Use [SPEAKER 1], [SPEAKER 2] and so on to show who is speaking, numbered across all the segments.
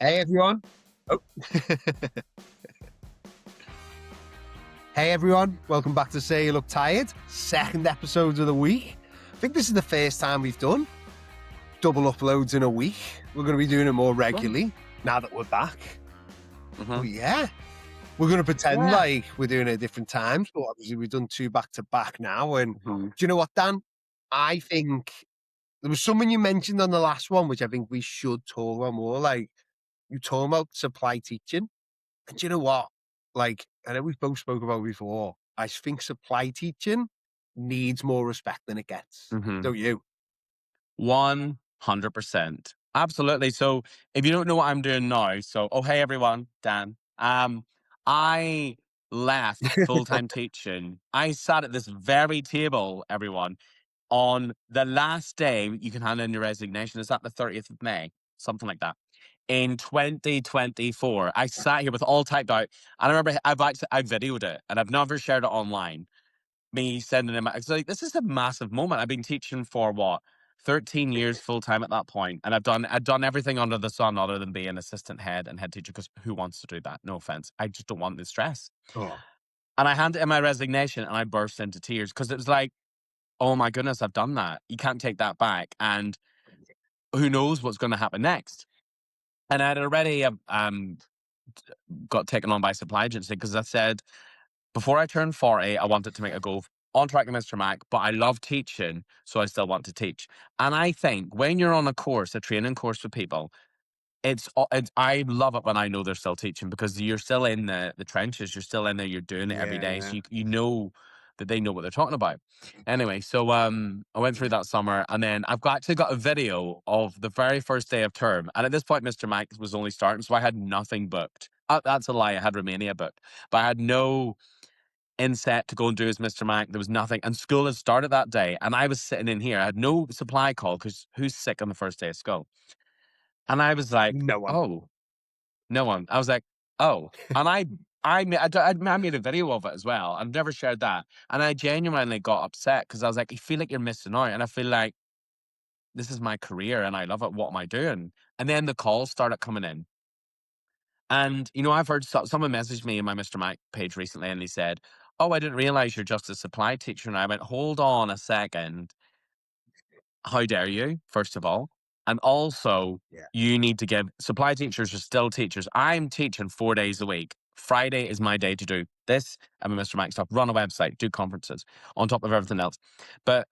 [SPEAKER 1] Hey everyone. Oh. Hey everyone, welcome back to Say You Look Tired, second episode of the week. I think this is the first time we've done double uploads in a week. We're going to be doing it more regularly now that we're back. But yeah, we're going to pretend like we're doing it at different times, but obviously we've done two back to back now. And do you know what, Dan? I think there was something you mentioned on the last one, which I think we should talk about more. Like, you talking about supply teaching. And do you know what? Like, I know we've both spoke about it before. I think supply teaching needs more respect than it gets. Don't you?
[SPEAKER 2] 100%. Absolutely. So if you don't know what I'm doing now, hey everyone, Dan. I left full-time teaching. I sat at this very table, everyone, on the last day you can hand in your resignation. Is that the 30th of May? Something like that. In 2024. I sat here with all typed out. And I remember I videoed it and I've never shared it online. Me sending him, it's like, this is a massive moment. I've been teaching for what, 13 years full time at that point, and I'd done everything under the sun other than being assistant head and head teacher, because who wants to do that? No offense, I just don't want the stress.
[SPEAKER 1] Oh,
[SPEAKER 2] And I handed in my resignation and I burst into tears because it was like, oh my goodness, I've done that. You can't take that back, and who knows what's going to happen next. And I'd already got taken on by supply agency because I said, before I turned 40, I wanted to make a go on track to Mr. Mac, but I love teaching, so I still want to teach. And I think when you're on a course, a training course with people, I love it when I know they're still teaching, because you're still in the trenches, you're still in there, you're doing it every day, so you know that they know what they're talking about. Anyway, so I went through that summer, and then I've actually got a video of the very first day of term. And at this point, Mr. Mac was only starting, so I had nothing booked. That's a lie, I had Romania booked, but I had no inset to go and do as Mr. Mac. There was nothing. And school had started that day. And I was sitting in here. I had no supply call because who's sick on the first day of school? And I was like,
[SPEAKER 1] no one.
[SPEAKER 2] oh, no one. I was like, oh. And I made a video of it as well. I've never shared that. And I genuinely got upset because I was like, I feel like you're missing out. And I feel like this is my career and I love it. What am I doing? And then the calls started coming in. And, I've heard someone messaged me in my Mr. Mac page recently and they said, oh, I didn't realize you're just a supply teacher. And I went, hold on a second. How dare you, first of all? And also,
[SPEAKER 1] Yeah.
[SPEAKER 2] you need to give supply teachers are still teachers. I'm teaching 4 days a week. Friday is my day to do this and my Mr. Mac stuff, run a website, do conferences on top of everything else. But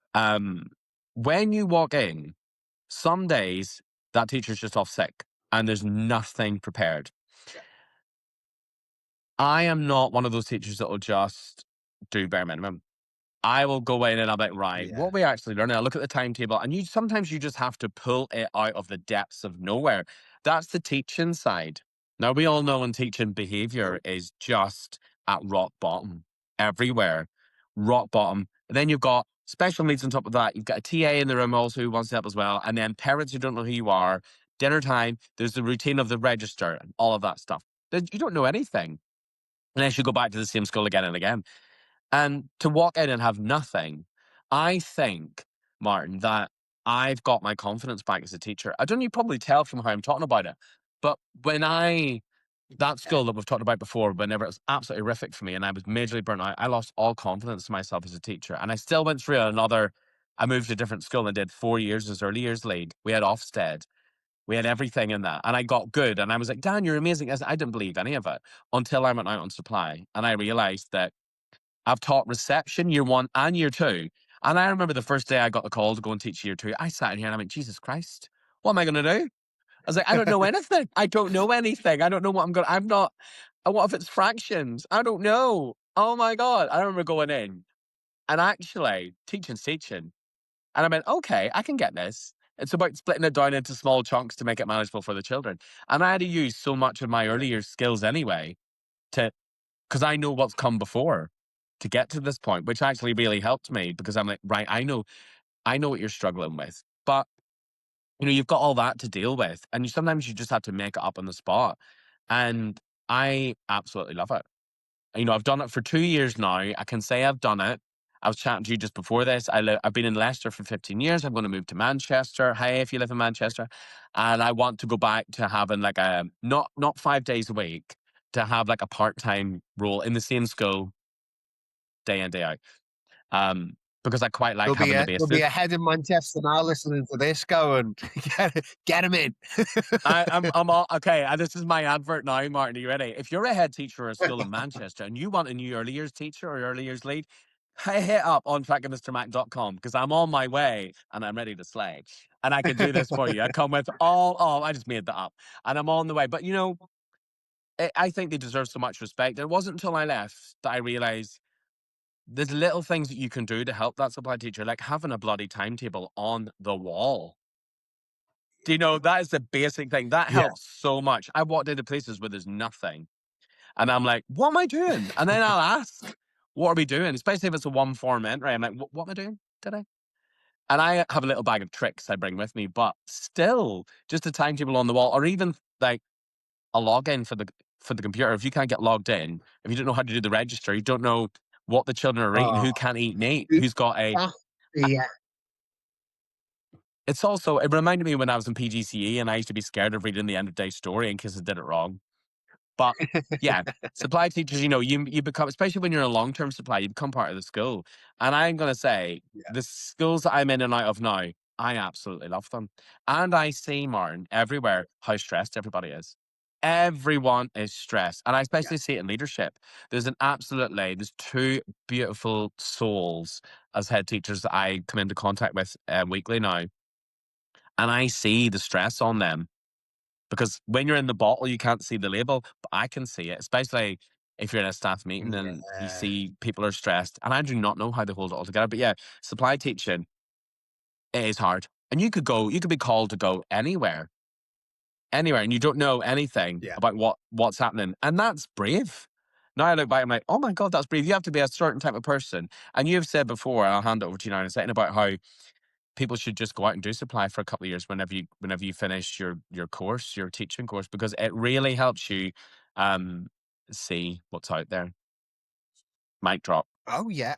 [SPEAKER 2] when you walk in, some days that teacher's just off sick and there's nothing prepared. I am not one of those teachers that will just do bare minimum. I will go in and I'll be like, right, what are we actually learning? I look at the timetable, and sometimes you just have to pull it out of the depths of nowhere. That's the teaching side. Now, we all know in teaching, behavior is just at rock bottom everywhere. Rock bottom. And then you've got special needs on top of that. You've got a TA in the room also who wants to help as well. And then parents who don't know who you are. Dinner time, there's the routine of the register and all of that stuff. You don't know anything unless you go back to the same school again and again. And to walk in and have nothing, I think, Martin, that I've got my confidence back as a teacher. I don't know, you probably tell from how I'm talking about it, but that school that we've talked about before, whenever it was absolutely horrific for me and I was majorly burnt out, I lost all confidence in myself as a teacher. And I still went through I moved to a different school and did 4 years as early years lead. We had Ofsted. We had everything in that. And I got good. And I was like, Dan, you're amazing. I didn't believe any of it until I went out on supply. And I realized that I've taught reception year 1 and year 2. And I remember the first day I got the call to go and teach year 2, I sat in here and I went, Jesus Christ, what am I going to do? I was like, I don't know anything. I don't know anything. I don't know what what if it's fractions? I don't know. Oh my God. I remember going in and actually teaching's teaching. And I went, okay, I can get this. It's about splitting it down into small chunks to make it manageable for the children. And I had to use so much of my earlier skills anyway because I know what's come before to get to this point, which actually really helped me because I'm like, right, I know what you're struggling with, but you've got all that to deal with, and sometimes you just have to make it up on the spot. And I absolutely love it. I've done it for 2 years now. I can say I've done it. I was chatting to you just before this. I've been in Leicester for 15 years. I'm going to move to Manchester. Hey, if you live in Manchester, and I want to go back to having like a not 5 days a week, to have like a part-time role in the same school day in day out. Because I quite like having the
[SPEAKER 1] There'll be
[SPEAKER 2] basics.
[SPEAKER 1] a head in Manchester now listening to this going, get him in.
[SPEAKER 2] I'm all okay. This is my advert now, Martin. Are you ready? If you're a head teacher at a school in Manchester and you want a new early years teacher or early years lead, hit up on trackingmrmac.com, because I'm on my way and I'm ready to slay. And I can do this for you. I come with I just made that up. And I'm on the way. But I think they deserve so much respect. It wasn't until I left that I realized there's little things that you can do to help that supply teacher, like having a bloody timetable on the wall. Do you know, that is the basic thing. That
[SPEAKER 1] Yeah.
[SPEAKER 2] helps so much. I walked into places where there's nothing, and I'm like, "What am I doing?" And then I'll ask, "What are we doing?" Especially if it's a one form entry. I'm like, "What am I doing today?" And I have a little bag of tricks I bring with me, but still, just a timetable on the wall, or even like a login for the computer. If you can't get logged in, if you don't know how to do the register, you don't know what the children are eating,
[SPEAKER 1] Oh,
[SPEAKER 2] who can't eat meat, who's got a.
[SPEAKER 1] yeah.
[SPEAKER 2] It's also, it reminded me when I was in PGCE and I used to be scared of reading the end of day story in case I did it wrong. But yeah, supply teachers, you become, especially when you're in a long term supply, you become part of the school. And I'm going to say,
[SPEAKER 1] Yeah.
[SPEAKER 2] the schools that I'm in and out of now, I absolutely love them. And I see, Martin, everywhere how stressed everybody is. Everyone is stressed. And I
[SPEAKER 1] Yeah.
[SPEAKER 2] especially see it in leadership. There's two beautiful souls as head teachers that I come into contact with weekly now. And I see the stress on them, because when you're in the bottle, you can't see the label, but I can see it, especially if you're in a staff meeting and you
[SPEAKER 1] Yeah.
[SPEAKER 2] see people are stressed. And I do not know how they hold it all together. But yeah, supply teaching, it is hard. And you could be called to go anywhere, and you don't know anything
[SPEAKER 1] Yeah.
[SPEAKER 2] about what's happening. And that's brave. Now I look back, I'm like, oh my God, that's brave. You have to be a certain type of person. And you've said before, and I'll hand it over to you now in a second, about how people should just go out and do supply for a couple of years whenever you finish your course, your teaching course, because it really helps you um see what's out there. Mic drop.
[SPEAKER 1] Oh, yeah.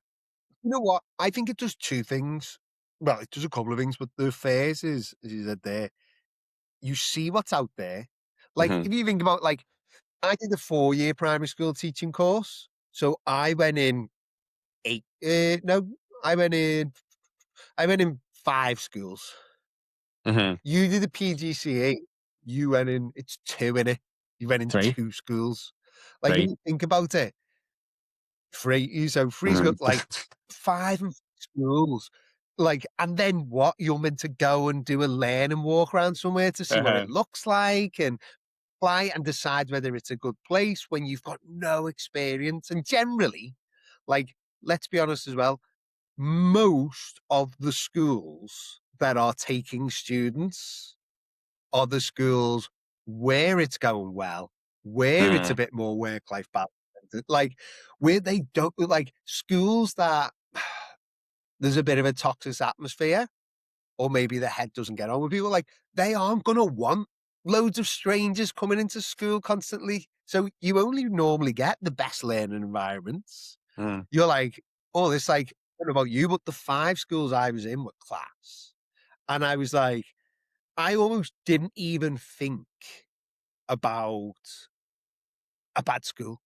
[SPEAKER 1] You know what? I think it does two things. Well, it does a couple of things, but the first is, as you said there, you see what's out there. Like,
[SPEAKER 2] Hmm.
[SPEAKER 1] if you think about, like, I did a 4-year primary school teaching course. So I went in no, I went in, I went in 5 schools.
[SPEAKER 2] Hmm.
[SPEAKER 1] You did a PGCE. You went in, it's 2 in it. You went in
[SPEAKER 2] Three.
[SPEAKER 1] 2 schools. Like, if
[SPEAKER 2] Three.
[SPEAKER 1] you think about it, 3, so 3's
[SPEAKER 2] Hmm.
[SPEAKER 1] got like 5 and schools. Like, and then what? You're meant to go and do a learn and walk around somewhere to see what it
[SPEAKER 2] Uh-huh.
[SPEAKER 1] looks like and apply and decide whether it's a good place when you've got no experience. And generally, like, let's be honest as well, most of the schools that are taking students are the schools where it's going well, where it's a
[SPEAKER 2] Mm.
[SPEAKER 1] bit more work-life balance, like, where they don't like schools that there's a bit of a toxic atmosphere, or maybe the head doesn't get on with people, like, they aren't gonna want loads of strangers coming into school constantly. So you only normally get the best learning environments.
[SPEAKER 2] Mm.
[SPEAKER 1] You're like, oh, this like, I don't know about you, but the 5 schools I was in were class. And I was like, I almost didn't even think about a bad school.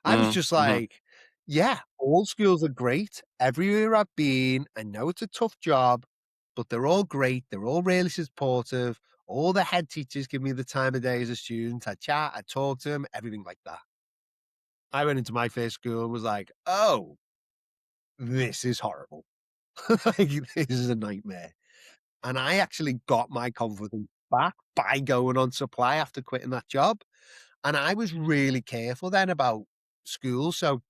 [SPEAKER 1] I was
[SPEAKER 2] Mm.
[SPEAKER 1] just
[SPEAKER 2] Hmm.
[SPEAKER 1] like, yeah, all schools are great. Everywhere I've been, I know it's a tough job, but they're all great. They're all really supportive. All the head teachers give me the time of day as a student. I chat, I talk to them, everything like that. I went into my first school and was like, oh, this is horrible. Like, this is a nightmare. And I actually got my confidence back by going on supply after quitting that job. And I was really careful then about school. So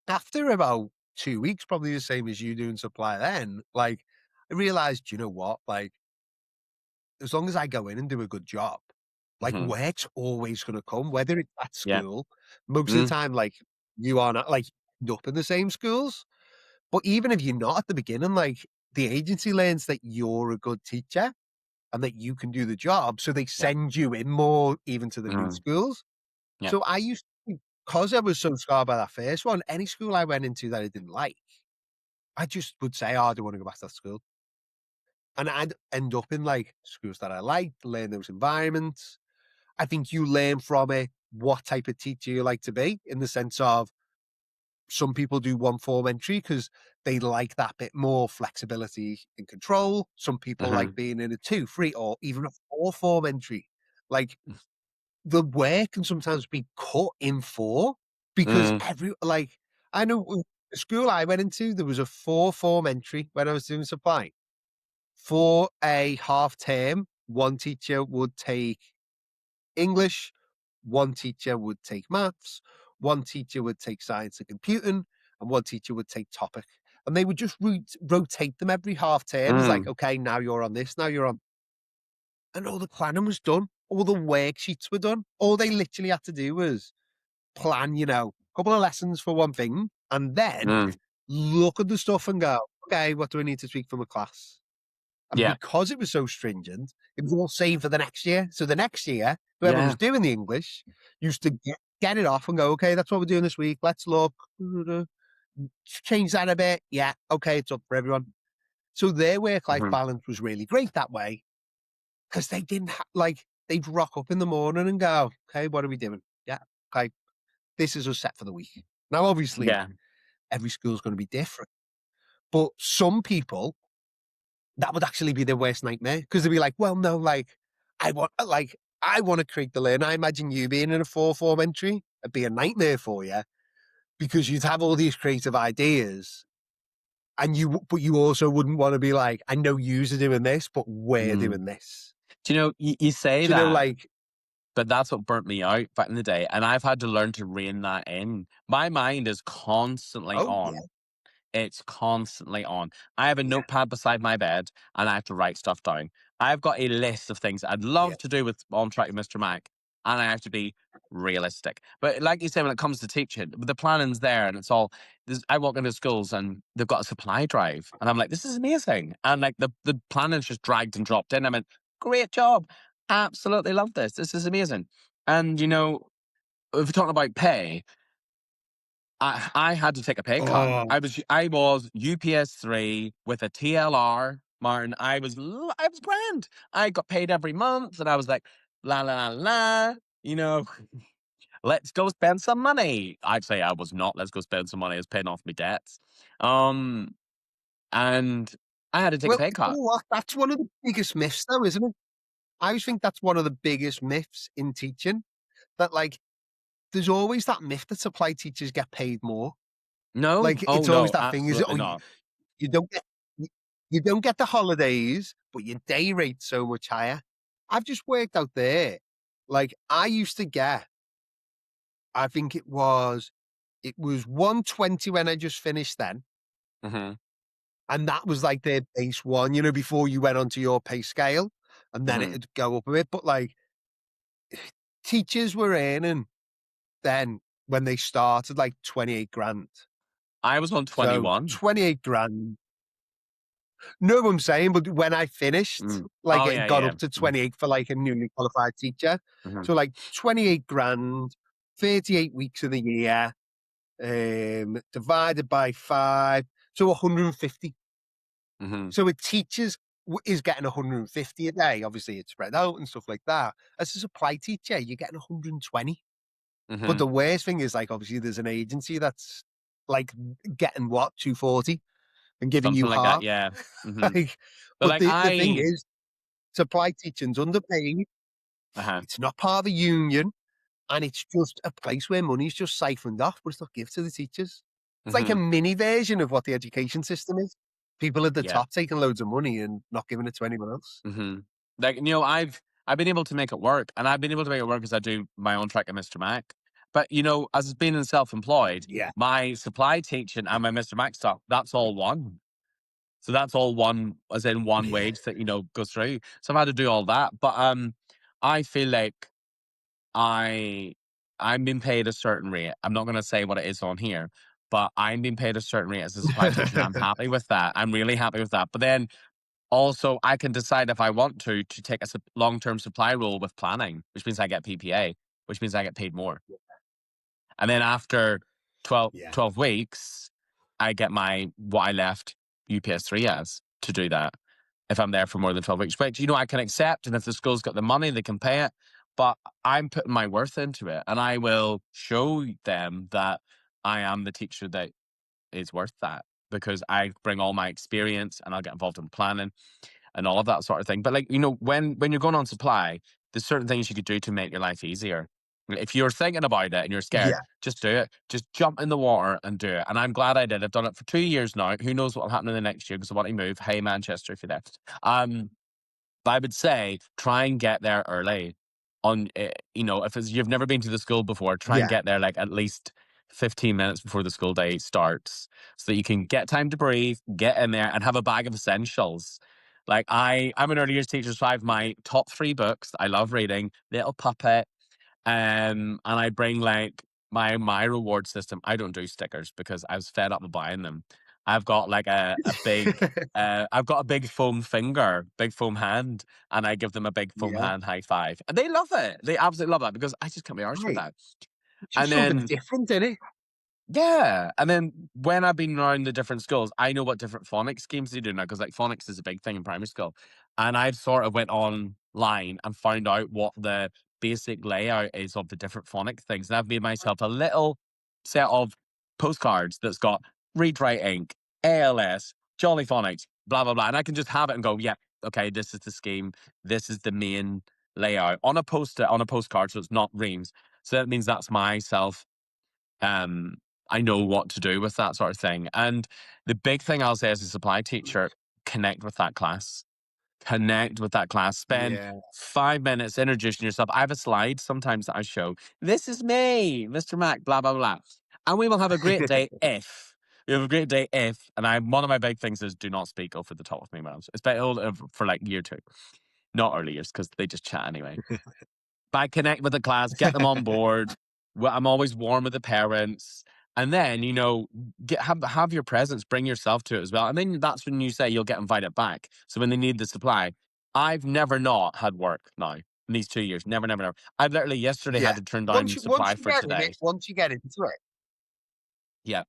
[SPEAKER 1] after about 2 weeks, probably the same as you doing supply then, like, I realized, you know what? Like, as long as I go in and do a good job, like,
[SPEAKER 2] Hmm.
[SPEAKER 1] work's always going to come, whether it's at
[SPEAKER 2] Yeah.
[SPEAKER 1] school. Most of the
[SPEAKER 2] Mm.
[SPEAKER 1] time, like, you are not like end up in the same schools. But even if you're not at the beginning, like, the agency learns that you're a good teacher and that you can do the job. So they
[SPEAKER 2] Yeah.
[SPEAKER 1] send you in more even to the new
[SPEAKER 2] Mm.
[SPEAKER 1] schools.
[SPEAKER 2] Yeah.
[SPEAKER 1] So I used to, because I was so scarred by that first one, any school I went into that I didn't like, I just would say, oh, I don't want to go back to that school. And I'd end up in like schools that I liked, learn those environments. I think you learn from it what type of teacher you like to be, in the sense of some people do one form entry because they like that bit more flexibility and control. Some people like
[SPEAKER 2] Mhm.
[SPEAKER 1] being in a 2, 3, or even a 4 form entry. Like, the work can sometimes be cut in 4 because
[SPEAKER 2] Mm,
[SPEAKER 1] I know the school I went into, there was a 4 form entry when I was doing supply. For a half term, one teacher would take English, one teacher would take maths, one teacher would take science and computing, and one teacher would take topic. And they would just rotate them every half term. It's like,
[SPEAKER 2] mm,
[SPEAKER 1] okay, now you're on this, now you're on. And all the planning was done, all the worksheets were done. All they literally had to do was plan, a couple of lessons for one thing, and then
[SPEAKER 2] mm.
[SPEAKER 1] look at the stuff and go, okay, what do I need to tweak from a class? And
[SPEAKER 2] Yeah.
[SPEAKER 1] because it was so stringent, it was all saved for the next year. So the next year, whoever
[SPEAKER 2] Yeah.
[SPEAKER 1] was doing the English used to get it off and go, okay, that's what we're doing this week. Let's look, change that a bit. Yeah, okay, it's up for everyone. So their work-life
[SPEAKER 2] Mhm.
[SPEAKER 1] balance was really great that way, because they didn't they'd rock up in the morning and go, okay, what are we doing? Yeah, okay, this is us set for the week. Now, obviously,
[SPEAKER 2] Yeah.
[SPEAKER 1] every school's going to be different, but some people, that would actually be their worst nightmare, because they'd be like, well, no, I want to create the learn. I imagine you being in a 4 form entry, it'd be a nightmare for you, because you'd have all these creative ideas, and but you also wouldn't want to be like, I know yous are doing this, but we're
[SPEAKER 2] Mm.
[SPEAKER 1] doing this.
[SPEAKER 2] Do you know, you say
[SPEAKER 1] Do you know,
[SPEAKER 2] that,
[SPEAKER 1] like,
[SPEAKER 2] but that's what burnt me out back in the day, and I've had to learn to rein that in. My mind is constantly
[SPEAKER 1] oh yeah,
[SPEAKER 2] on. It's constantly on. I have a
[SPEAKER 1] yeah,
[SPEAKER 2] notepad beside my bed, and I have to write stuff down. I've got a list of things I'd
[SPEAKER 1] yeah.
[SPEAKER 2] love to do with On Track with Mr. Mac, and I have to be realistic. But like you say, when it comes to teaching, the planning's there, and it's all. I walk into schools, and they've got a supply drive, and I'm like, this is amazing. And like the planning's just dragged and dropped in. I mean, great job, absolutely love this. This is amazing. And if we're talking about pay, I had to take a pay cut.
[SPEAKER 1] Oh,
[SPEAKER 2] I was UPS 3 with a TLR, Martin. I was grand. I got paid every month, and I was like, la la la. You know, let's go spend some money. I'd say I was not. Let's go spend some money. I was paying off my debts. Um, and I had to take a
[SPEAKER 1] well,
[SPEAKER 2] pay
[SPEAKER 1] you
[SPEAKER 2] cut.
[SPEAKER 1] know what? That's one of the biggest myths, though, isn't it? I always think that's one of the biggest myths in teaching. That there's always that myth that supply teachers get paid more.
[SPEAKER 2] No,
[SPEAKER 1] Like,
[SPEAKER 2] oh
[SPEAKER 1] it's always
[SPEAKER 2] no,
[SPEAKER 1] that thing, is it?
[SPEAKER 2] absolutely
[SPEAKER 1] Oh,
[SPEAKER 2] not.
[SPEAKER 1] you don't get you you don't get the holidays, but your day rate's so much higher. I've just worked out there, like, I used to get, I think it was 120 when I just finished then,
[SPEAKER 2] Hmm.
[SPEAKER 1] and that was like their base one, before you went onto your pay scale, and then
[SPEAKER 2] Hmm.
[SPEAKER 1] it'd go up a bit. But like, teachers were earning then, when they started, like 28 grand.
[SPEAKER 2] I was on
[SPEAKER 1] So
[SPEAKER 2] 21.
[SPEAKER 1] 28 grand. Know what I'm saying? But when I finished,
[SPEAKER 2] Mm.
[SPEAKER 1] like,
[SPEAKER 2] Oh
[SPEAKER 1] it
[SPEAKER 2] yeah,
[SPEAKER 1] got
[SPEAKER 2] yeah.
[SPEAKER 1] up to 28 for like a newly qualified teacher.
[SPEAKER 2] Hmm.
[SPEAKER 1] So like 28 grand, 38 weeks of the year, divided by 5, so 150.
[SPEAKER 2] Hmm.
[SPEAKER 1] So a teacher's is getting 150 a day. Obviously, it's spread out and stuff like that. As a supply teacher, you're getting 120. But
[SPEAKER 2] Hmm.
[SPEAKER 1] the worst thing is, like, obviously, there's an agency that's like getting what, 240, and giving you
[SPEAKER 2] Something like that.
[SPEAKER 1] half.
[SPEAKER 2] Yeah. Hmm.
[SPEAKER 1] Like,
[SPEAKER 2] But
[SPEAKER 1] but
[SPEAKER 2] like
[SPEAKER 1] the thing
[SPEAKER 2] I
[SPEAKER 1] is, supply teaching's underpaid.
[SPEAKER 2] uh-huh.
[SPEAKER 1] It's not part of the union, and it's just a place where money's just siphoned off, but it's not given to the teachers. It's like a
[SPEAKER 2] Mhm.
[SPEAKER 1] mini version of what the education system is. People at the
[SPEAKER 2] Yeah.
[SPEAKER 1] top taking loads of money and not giving it to anyone else.
[SPEAKER 2] Mhm. Like, I've been able to make it work, and I've been able to make it work because I do my own track at Mr. Mac. But, as being in self-employed,
[SPEAKER 1] Yeah.
[SPEAKER 2] my supply teaching and my Mr. Mac stuff, that's all one. So that's all one, as in one
[SPEAKER 1] Yeah.
[SPEAKER 2] wage that, goes through. So I've had to do all that. But, I feel like I I'm being paid a certain rate. I'm not gonna say what it is on here, but I'm being paid a certain rate as a supply teacher, and I'm happy with that. I'm really happy with that. But then also, I can decide if I want to take a long-term supply role with planning, which means I get PPA, which means I get paid more. And then after 12,
[SPEAKER 1] Yeah.
[SPEAKER 2] 12 weeks, I get what I left UPS 3 as to do that if I'm there for more than 12 weeks, which, I can accept. And if the school's got the money, they can pay it. But I'm putting my worth into it, and I will show them that I am the teacher that is worth that, because I bring all my experience and I'll get involved in planning and all of that sort of thing. But when you're going on supply, there's certain things you could do to make your life easier. If you're thinking about it and you're scared,
[SPEAKER 1] Yeah.
[SPEAKER 2] just do it. Just jump in the water and do it. And I'm glad I did. I've done it for 2 years now. Who knows what will happen in the next year, because I want to move. Hey, Manchester, if you're there. But I would say try and get there early. If you've never been to the school before, try and
[SPEAKER 1] Yeah.
[SPEAKER 2] get there like at least 15 minutes before the school day starts, so that you can get time to breathe, get in there, and have a bag of essentials. Like I'm an early years teacher, so I have my top 3 books that I love reading: Little Puppet, and I bring like my reward system. I don't do stickers because I was fed up with buying them. I've got like a big I've got a big foam finger, big foam hand, and I give them a big foam
[SPEAKER 1] Yeah.
[SPEAKER 2] hand high five. And they love it. They absolutely love that, because I just can't be arsed with
[SPEAKER 1] Right.
[SPEAKER 2] that.
[SPEAKER 1] It's
[SPEAKER 2] And
[SPEAKER 1] just something
[SPEAKER 2] then
[SPEAKER 1] different, isn't it?
[SPEAKER 2] yeah. And then when I've been around the different schools, I know what different phonics schemes they do now, because like phonics is a big thing in primary school. And I've sort of went online and found out what the basic layout is of the different phonic things. And I've made myself a little set of postcards that's got read, write, ink, ALS, Jolly Phonics, blah, blah, blah. And I can just have it and go, yeah, okay, this is the scheme. This is the main layout on a postcard. So it's not reams. So that means that's myself. um, I know what to do with that sort of thing. And the big thing I'll say as a supply teacher, connect with that class. Connect with that class. Spend
[SPEAKER 1] Yeah.
[SPEAKER 2] 5 minutes introducing yourself. I have a slide sometimes that I show. This is me, Mr. Mac, blah, blah, blah. And we will have a great day if. We have a great day if. And one of my big things is do not speak over the top of me, man. Especially for like year 2. Not early years, because they just chat anyway. But connect with the class, get them on board. I'm always warm with the parents. And then, have your presence, bring yourself to it as well. And then that's when you say you'll get invited back. So when they need the supply, I've never not had work now in these 2 years. Never, never, never. I've literally yesterday
[SPEAKER 1] Yeah.
[SPEAKER 2] had to turn
[SPEAKER 1] Once
[SPEAKER 2] down
[SPEAKER 1] you once
[SPEAKER 2] supply
[SPEAKER 1] you
[SPEAKER 2] for
[SPEAKER 1] get in
[SPEAKER 2] today.
[SPEAKER 1] it, once you get into it.
[SPEAKER 2] Yeah.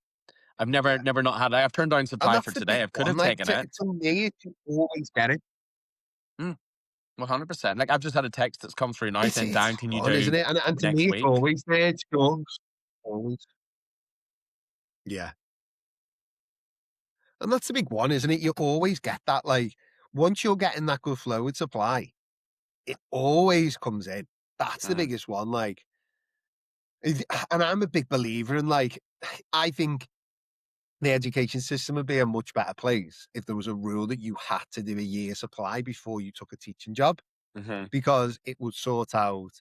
[SPEAKER 2] I've never,
[SPEAKER 1] Yeah.
[SPEAKER 2] never not had. I've turned down
[SPEAKER 1] And
[SPEAKER 2] supply for
[SPEAKER 1] that's the
[SPEAKER 2] today.
[SPEAKER 1] big
[SPEAKER 2] I could
[SPEAKER 1] one.
[SPEAKER 2] have
[SPEAKER 1] Like
[SPEAKER 2] taken
[SPEAKER 1] to,
[SPEAKER 2] it.
[SPEAKER 1] to me, you always get it.
[SPEAKER 2] 100%. Like I've just had a text that's come through now saying,
[SPEAKER 1] It's
[SPEAKER 2] Dan, can you
[SPEAKER 1] fun,
[SPEAKER 2] do
[SPEAKER 1] isn't it? And to
[SPEAKER 2] next
[SPEAKER 1] me, it's
[SPEAKER 2] week?
[SPEAKER 1] always there. It's goes always. Yeah. And that's the big one, isn't it? You always get that. Like once you're getting that good flow with supply, it always comes in. That's the
[SPEAKER 2] Mm,
[SPEAKER 1] biggest one. Like, and I'm a big believer in like, I think the education system would be a much better place if there was a rule that you had to do a year supply before you took a teaching job,
[SPEAKER 2] mm-hmm.
[SPEAKER 1] because it would sort out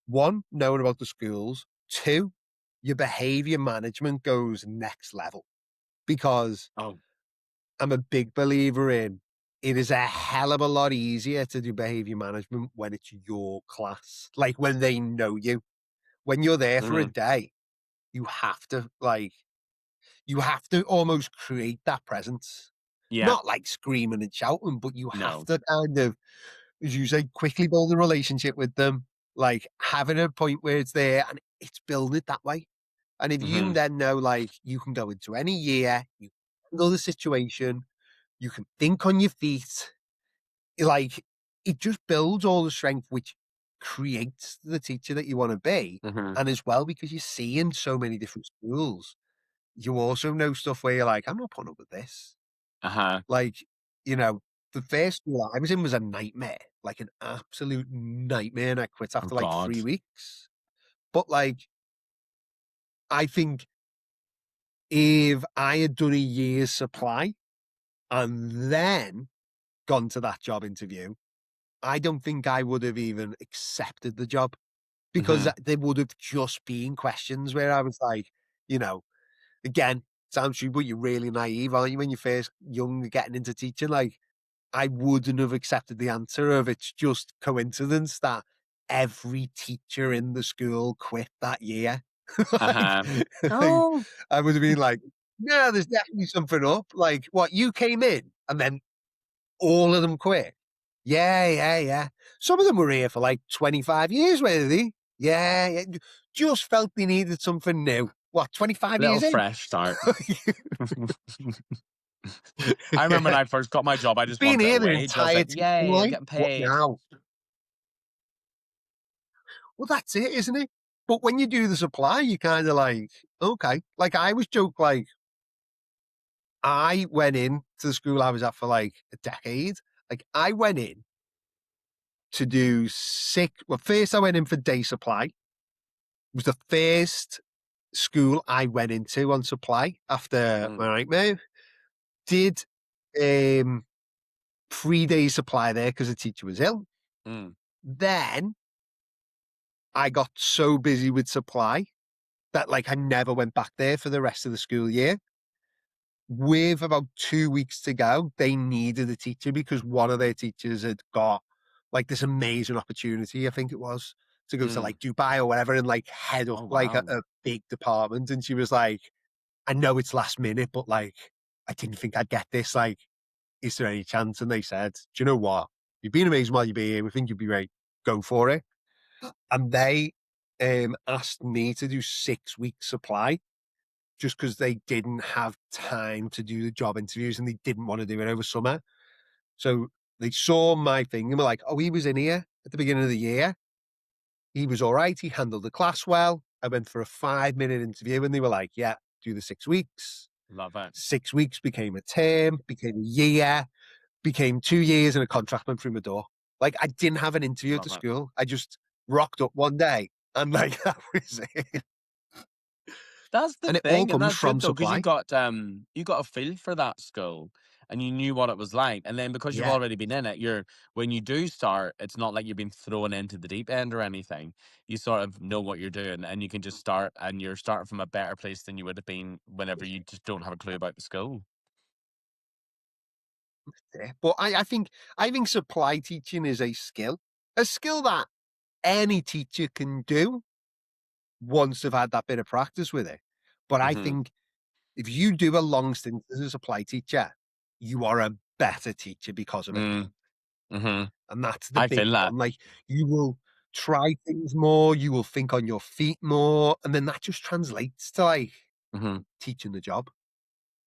[SPEAKER 1] one, knowing about the schools, two, your behavior management goes next level, because
[SPEAKER 2] Oh,
[SPEAKER 1] I'm a big believer in it is a hell of a lot easier to do behavior management when it's your class, like when they know you. When you're there for a
[SPEAKER 2] mm-hmm.
[SPEAKER 1] day, you have to almost create that presence.
[SPEAKER 2] Yeah.
[SPEAKER 1] Not like screaming and shouting, but you have
[SPEAKER 2] No.
[SPEAKER 1] to kind of, as you say, quickly build a relationship with them, like having a point where it's there and it's building it that way. And if you
[SPEAKER 2] Mm-hmm.
[SPEAKER 1] then know, like, you can go into any year, you know the situation, you can think on your feet, like, it just builds all the strength, which creates the teacher that you want to be.
[SPEAKER 2] Mm-hmm.
[SPEAKER 1] And as well, because you see in so many different schools, you also know stuff where you're like, I'm not putting up with this.
[SPEAKER 2] Uh-huh.
[SPEAKER 1] Like, you know, the first school I was in was a nightmare, like an absolute nightmare. And I quit
[SPEAKER 2] Oh
[SPEAKER 1] after like
[SPEAKER 2] God.
[SPEAKER 1] 3 weeks. But like, I think if I had done a year's supply and then gone to that job interview, I don't think I would have even accepted the job, because
[SPEAKER 2] Mhm.
[SPEAKER 1] there would have just been questions where I was like, you know, again, sounds true, but you're really naive, aren't you, when you're first young getting into teaching? Like, I wouldn't have accepted the answer of it's just coincidence that every teacher in the school quit that year. like,
[SPEAKER 2] Uh-huh.
[SPEAKER 1] like,
[SPEAKER 2] Oh.
[SPEAKER 1] I would have been like, yeah, there's definitely something up. Like, what, you came in and then all of them quit? Yeah, yeah, yeah. Some of them were here for like 25 years, were they? Yeah, yeah. Just felt they needed something new. what, 25
[SPEAKER 2] Little
[SPEAKER 1] years in?
[SPEAKER 2] fresh start. I remember when I first got my job, I just
[SPEAKER 1] Being
[SPEAKER 2] wanted a
[SPEAKER 1] here their
[SPEAKER 2] wage. I was
[SPEAKER 1] entire
[SPEAKER 2] like,
[SPEAKER 1] teaching
[SPEAKER 2] "Yay, I'm
[SPEAKER 1] life.
[SPEAKER 2] getting
[SPEAKER 1] What
[SPEAKER 2] paid."
[SPEAKER 1] now? Well, that's it, isn't it? But when you do the supply, you kind of like, okay. Like I always joke, like I went in to the school I was at for like a decade. Like I went in to do well, first I went in for day supply. It was the first school I went into on supply after
[SPEAKER 2] Mm,
[SPEAKER 1] my nightmare. Did 3 days supply there because the teacher was ill.
[SPEAKER 2] mm,
[SPEAKER 1] Then I got so busy with supply that like I never went back there for the rest of the school year. With about 2 weeks to go, they needed a teacher because one of their teachers had got like this amazing opportunity, I think it was, to go to
[SPEAKER 2] mm.
[SPEAKER 1] like Dubai or whatever and like head up
[SPEAKER 2] Oh,
[SPEAKER 1] like
[SPEAKER 2] wow.
[SPEAKER 1] a big department. And she was like, I know it's last minute, but like, I didn't think I'd get this. Like, is there any chance? And they said, do you know what? You've been amazing while you've been here. We think you'd be great. Go for it. And they asked me to do 6 weeks supply just because they didn't have time to do the job interviews and they didn't want to do it over summer. So they saw my thing and were like, oh, he was in here at the beginning of the year. He was all right. He handled the class well. I went for a 5-minute interview and they were like, yeah, do the 6 weeks.
[SPEAKER 2] Love it.
[SPEAKER 1] 6 weeks became a term, became a year, became 2 years and a contract went through my door. Like I didn't have an interview at the
[SPEAKER 2] Love it.
[SPEAKER 1] school. I just rocked up one day and like that was it.
[SPEAKER 2] That's the
[SPEAKER 1] And it all
[SPEAKER 2] thing, and
[SPEAKER 1] comes
[SPEAKER 2] that's
[SPEAKER 1] from
[SPEAKER 2] good though, because
[SPEAKER 1] supply.
[SPEAKER 2] you got a feel for that school, and you knew what it was like, and then because you've
[SPEAKER 1] Yeah.
[SPEAKER 2] already been in it, when you do start, it's not like you've been thrown into the deep end or anything. You sort of know what you're doing, and you can just start, and you're starting from a better place than you would have been whenever you just don't have a clue about the school.
[SPEAKER 1] Yeah. But I think supply teaching is a skill that any teacher can do once they've had that bit of practice with it. But I
[SPEAKER 2] Hmm.
[SPEAKER 1] think if you do a long stint as a supply teacher, you are a better teacher because of it.
[SPEAKER 2] Mm, hmm.
[SPEAKER 1] And that's the
[SPEAKER 2] I
[SPEAKER 1] big
[SPEAKER 2] feel that.
[SPEAKER 1] one. Like you will try things more, you will think on your feet more, and then that just translates to like
[SPEAKER 2] Hmm.
[SPEAKER 1] teaching the job.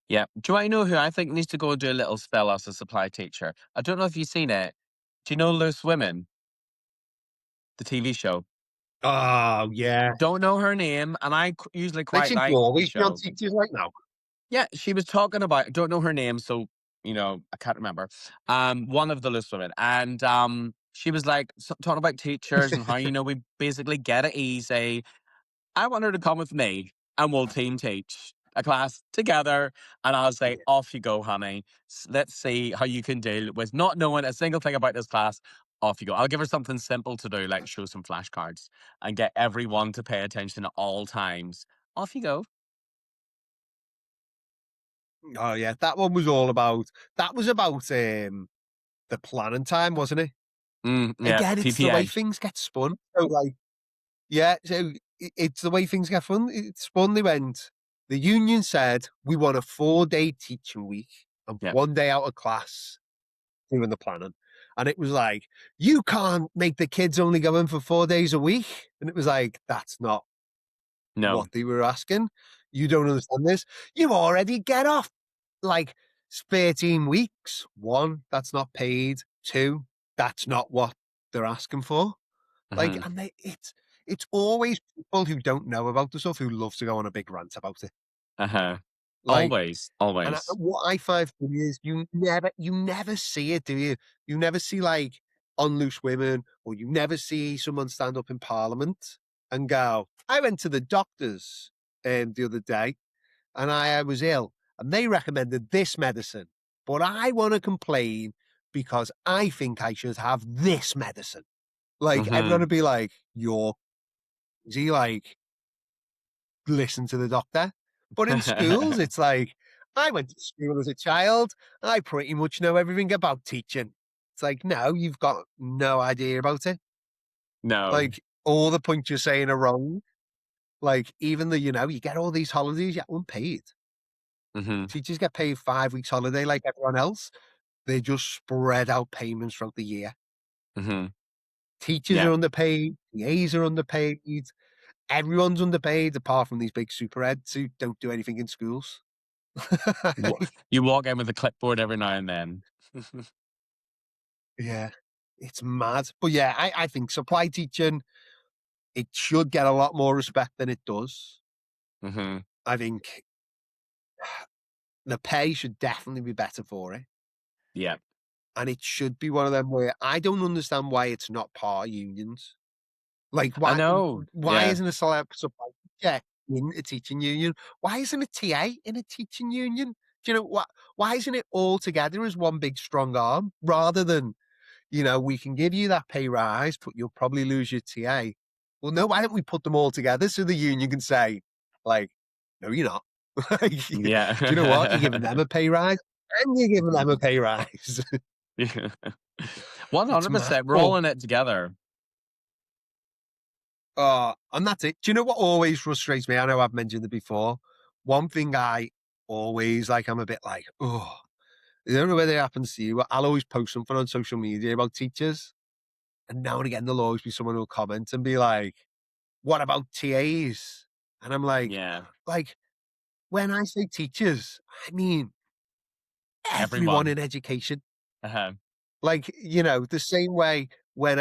[SPEAKER 2] Yeah. Do I know who I think needs to go and do a little spell as a supply teacher? I don't know if you've seen it. Do you know Loose Women, the TV show?
[SPEAKER 1] Oh yeah.
[SPEAKER 2] Don't know her name, and usually
[SPEAKER 1] They
[SPEAKER 2] quite
[SPEAKER 1] seem to
[SPEAKER 2] like the
[SPEAKER 1] always be on
[SPEAKER 2] show.
[SPEAKER 1] teachers right now.
[SPEAKER 2] Yeah, she was talking about, don't know her name, so I can't remember. One of the list women, and she was like talking about teachers and how we basically get it easy. I want her to come with me, and we'll team teach a class together, and I'll say, off you go, honey. Let's see how you can deal with not knowing a single thing about this class. Off you go. I'll give her something simple to do, like show some flashcards and get everyone to pay attention at all times. Off you go.
[SPEAKER 1] Oh yeah, that one was all about that was about the planning time, wasn't it?
[SPEAKER 2] Yeah,
[SPEAKER 1] Again, it's the way
[SPEAKER 2] PPA.
[SPEAKER 1] things get spun. So like yeah, so it's the way things get it's spun. They went, the union said we want a 4-day teaching week and
[SPEAKER 2] Yeah.
[SPEAKER 1] 1 day out of class doing the planning. And it was like, you can't make the kids only go in for 4 days a week. And it was like, that's not
[SPEAKER 2] No.
[SPEAKER 1] what they were asking. You don't understand this. You already get off like 13 weeks. One, that's not paid. Two, that's not what they're asking for. Like,
[SPEAKER 2] Mhm.
[SPEAKER 1] and it's always people who don't know about the stuff who love to go on a big rant about it.
[SPEAKER 2] Uh-huh.
[SPEAKER 1] Like,
[SPEAKER 2] Always,
[SPEAKER 1] and
[SPEAKER 2] always.
[SPEAKER 1] what I find funny is you never see it, do you? You never see like on Loose Women, or you never see someone stand up in Parliament and go, "I went to the doctors the other day, and I was ill, and they recommended this medicine, but I want to complain because I think I should have this medicine." Like everyone
[SPEAKER 2] Mhm.
[SPEAKER 1] would be like, "You're crazy," like listen to the doctor. But in schools, it's like, I went to school as a child. I pretty much know everything about teaching. It's like, no, you've got no idea about it.
[SPEAKER 2] No.
[SPEAKER 1] Like, all the points you're saying are wrong. Like, even though, you get all these holidays, yet unpaid.
[SPEAKER 2] Mhm.
[SPEAKER 1] Teachers get paid 5 weeks holiday like everyone else. They just spread out payments throughout the year.
[SPEAKER 2] Mhm.
[SPEAKER 1] Teachers
[SPEAKER 2] Yeah.
[SPEAKER 1] are underpaid, EAs are underpaid. everyone's underpaid apart from these big superheads who don't do anything in schools.
[SPEAKER 2] You walk in with a clipboard every now and then.
[SPEAKER 1] Yeah, it's mad. But yeah, I think supply teaching, it should get a lot more respect than it does.
[SPEAKER 2] Hmm.
[SPEAKER 1] I think the pay should definitely be better for it.
[SPEAKER 2] Yeah.
[SPEAKER 1] And it should be one of them where I don't understand why it's not part of unions. Like,
[SPEAKER 2] I know.
[SPEAKER 1] why
[SPEAKER 2] Yeah.
[SPEAKER 1] isn't a supply teacher in a teaching union? Why isn't a TA in a teaching union? Do you know what? Why isn't it all together as one big strong arm rather than, we can give you that pay rise, but you'll probably lose your TA. Well, no, why don't we put them all together so the union can say, like, no, you're not. Like, do you know what? You're giving them
[SPEAKER 2] Yeah.
[SPEAKER 1] a pay rise and you're giving them a pay rise. It's mad.
[SPEAKER 2] 100%. We're all in it together.
[SPEAKER 1] And that's it. Do you know what always frustrates me? I know I've mentioned it before. One thing I always like, I'm a bit like, oh, I don't know whether it happens to you, but I'll always post something on social media about teachers. And now and again, there'll always be someone who'll comment and be like, what about TAs? And I'm
[SPEAKER 2] Yeah.
[SPEAKER 1] like, when I say teachers, I mean everyone
[SPEAKER 2] Everyone.
[SPEAKER 1] in education.
[SPEAKER 2] Uh-huh.
[SPEAKER 1] Like, the same way when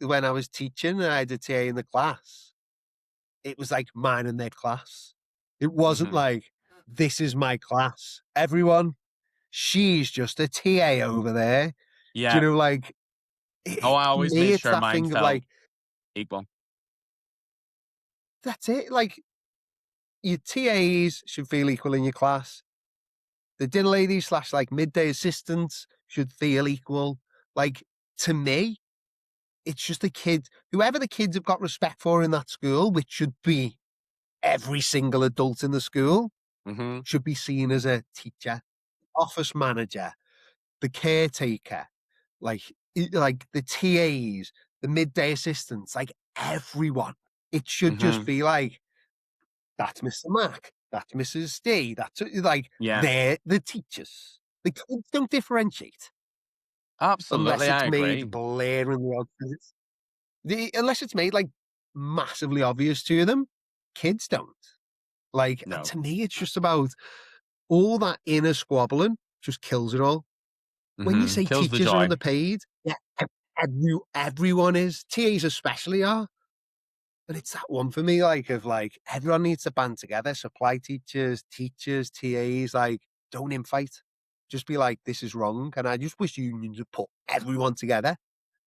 [SPEAKER 1] when I was teaching and I had a TA in the class, it was like mine and their class. It wasn't
[SPEAKER 2] Hmm.
[SPEAKER 1] like, this is my class. Everyone, she's just a TA over there. Do you
[SPEAKER 2] Yeah.
[SPEAKER 1] know, like,
[SPEAKER 2] Oh, I
[SPEAKER 1] to
[SPEAKER 2] always
[SPEAKER 1] me,
[SPEAKER 2] made
[SPEAKER 1] it's
[SPEAKER 2] sure
[SPEAKER 1] that
[SPEAKER 2] mine
[SPEAKER 1] thing of
[SPEAKER 2] felt
[SPEAKER 1] like,
[SPEAKER 2] equal.
[SPEAKER 1] that's it. Like, your TAs should feel equal in your class. The dinner ladies / like midday assistants should feel equal. Like, to me, it's just a kid, whoever the kids have got respect for in that school, which should be every single adult in the school,
[SPEAKER 2] Hmm.
[SPEAKER 1] should be seen as a teacher, office manager, the caretaker, like the TAs, the midday assistants, like everyone. It should just
[SPEAKER 2] Hmm.
[SPEAKER 1] be like, that's Mr. Mac, that's Mrs. D, that's like,
[SPEAKER 2] Yeah.
[SPEAKER 1] they're the teachers. The kids don't differentiate unless
[SPEAKER 2] Absolutely.
[SPEAKER 1] it's
[SPEAKER 2] I
[SPEAKER 1] made
[SPEAKER 2] agree.
[SPEAKER 1] blaringly obvious. Unless it's made like massively obvious to them, kids don't. Like, and
[SPEAKER 2] No.
[SPEAKER 1] to me, it's just about all that inner squabbling just kills it all. When you say
[SPEAKER 2] Kills the
[SPEAKER 1] teachers are
[SPEAKER 2] joy.
[SPEAKER 1] underpaid, yeah, everyone is. TAs especially are. And it's that one for me, like, of like, everyone needs to band together. Supply teachers, teachers, TAs, like, don't infight. Just be like, this is wrong. And I just wish unions would put everyone together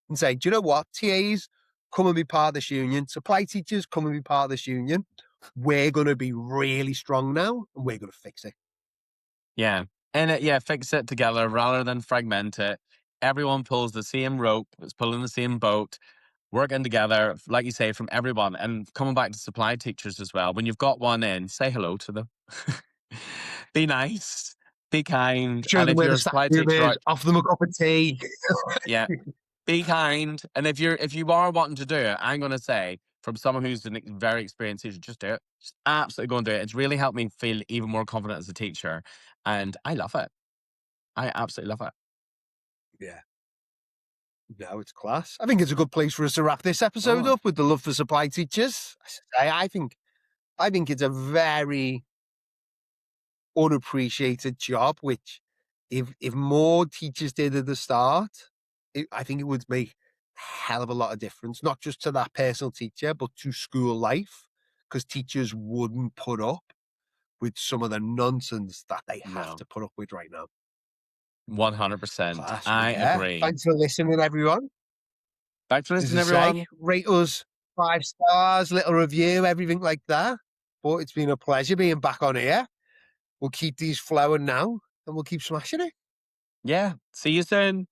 [SPEAKER 1] and say, do you know what? TAs, come and be part of this union. Supply teachers, come and be part of this union. We're going to be really strong now and we're going to fix it.
[SPEAKER 2] Yeah. And fix it together rather than fragment it. Everyone pulls the same rope, is pulling the same boat, working together, like you say, from everyone. And coming back to supply teachers as well, when you've got one in, say hello to them. Be nice, be kind.
[SPEAKER 1] Show
[SPEAKER 2] And
[SPEAKER 1] them
[SPEAKER 2] if
[SPEAKER 1] where
[SPEAKER 2] you're
[SPEAKER 1] the
[SPEAKER 2] a
[SPEAKER 1] staff
[SPEAKER 2] supply
[SPEAKER 1] room
[SPEAKER 2] teacher
[SPEAKER 1] is,
[SPEAKER 2] out,
[SPEAKER 1] offer them a cup of tea.
[SPEAKER 2] yeah, be kind. And if you are wanting to do it, I'm gonna say, from someone who's a very experienced teacher, just do it. Just absolutely go and do it. It's really helped me feel even more confident as a teacher. And I love it. I absolutely love it.
[SPEAKER 1] Yeah. No, it's class. I think it's a good place for us to wrap this episode
[SPEAKER 2] Oh,
[SPEAKER 1] up with the love for supply teachers. I think it's a very unappreciated job, which if more teachers did at the start, I think it would make a hell of a lot of difference, not just to that personal teacher, but to school life, because teachers wouldn't put up with some of the nonsense that they have
[SPEAKER 2] no.
[SPEAKER 1] to put up with right now.
[SPEAKER 2] 100%.
[SPEAKER 1] Class. Well,
[SPEAKER 2] I
[SPEAKER 1] yeah.
[SPEAKER 2] agree.
[SPEAKER 1] Thanks for listening, everyone.
[SPEAKER 2] Thanks for
[SPEAKER 1] As
[SPEAKER 2] listening,
[SPEAKER 1] I say,
[SPEAKER 2] everyone.
[SPEAKER 1] rate us 5 stars, little review, everything like that. But it's been a pleasure being back on here. We'll keep these flowing now and we'll keep smashing it.
[SPEAKER 2] Yeah. See you soon.